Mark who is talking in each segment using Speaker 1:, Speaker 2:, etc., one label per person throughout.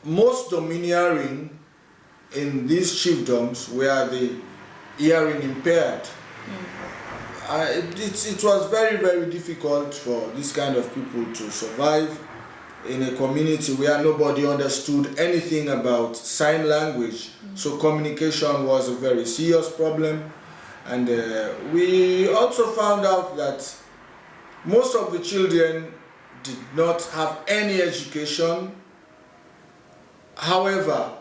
Speaker 1: most domineering in these chiefdoms were the hearing impaired. It was very, very difficult for this kind of people to survive in a community where nobody understood anything about sign language. So communication was a very serious problem. And we also found out that most of the children did not have any education. However,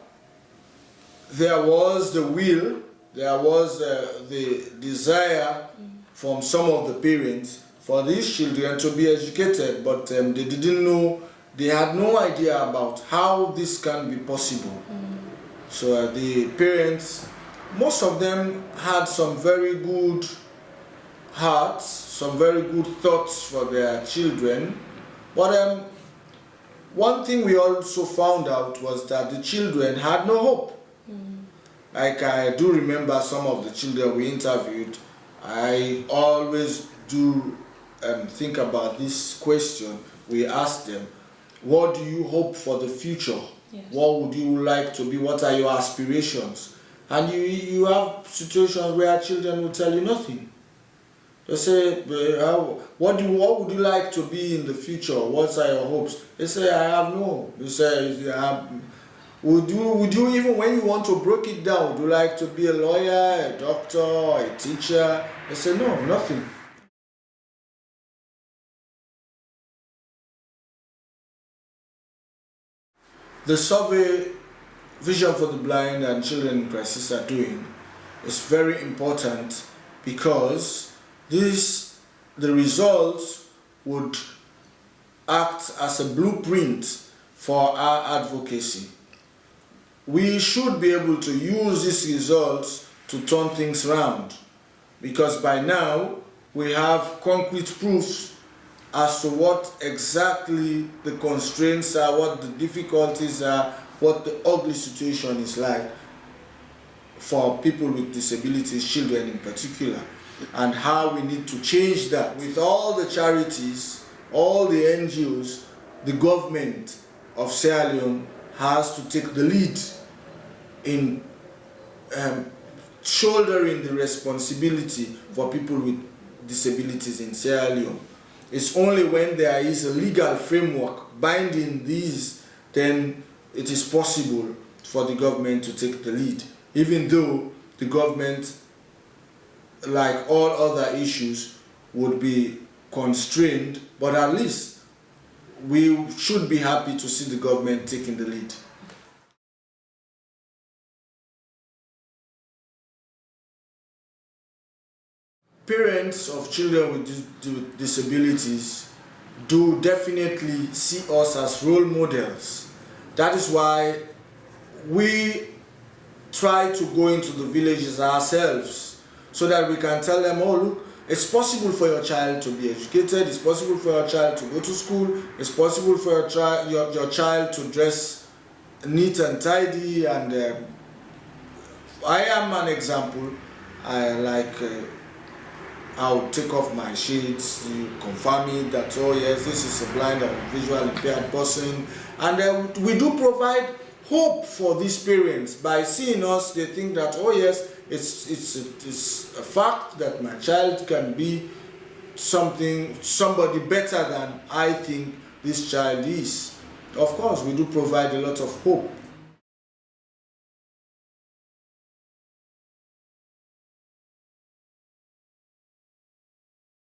Speaker 1: there was the will, there was the desire from some of the parents for these children to be educated, but they didn't know, they had no idea about how this can be possible. So the parents, most of them had some very good hearts, some very good thoughts for their children, but one thing we also found out was that the children had no hope. Like I do remember some of the children we interviewed, I always do think about this question. We asked them, what do you hope for the future? Yes. What would you like to be? What are your aspirations? And you have situations where children will tell you nothing. They say, what would you like to be in the future? What are your hopes? They say, I have no hope. They say, would you even, when you want to break it down, would you like to be a lawyer, a doctor, a teacher? They say, no, nothing. The survey Vision for the Blind and Children in Crisis are doing is very important because the results would act as a blueprint for our advocacy. We should be able to use these results to turn things around, because by now we have concrete proofs as to what exactly the constraints are, what the difficulties are, what the ugly situation is like for people with disabilities, children in particular, and how we need to change that. With all the charities, all the NGOs, the government of Sierra Leone has to take the lead in shouldering the responsibility for people with disabilities in Sierra Leone. It's only when there is a legal framework binding these, then it is possible for the government to take the lead, even though the government, like all other issues, would be constrained, but at least we should be happy to see the government taking the lead. Parents of children with disabilities do definitely see us as role models. That is why we try to go into the villages ourselves so that we can tell them, oh look, it's possible for your child to be educated, it's possible for your child to go to school, it's possible for your child to dress neat and tidy. And I am an example. I'll take off my shades, confirming that, oh yes, this is a blind and visually impaired person. And we do provide hope for these parents. By seeing us, they think that, oh yes, it's a fact that my child can be somebody better than I think this child is. Of course, we do provide a lot of hope.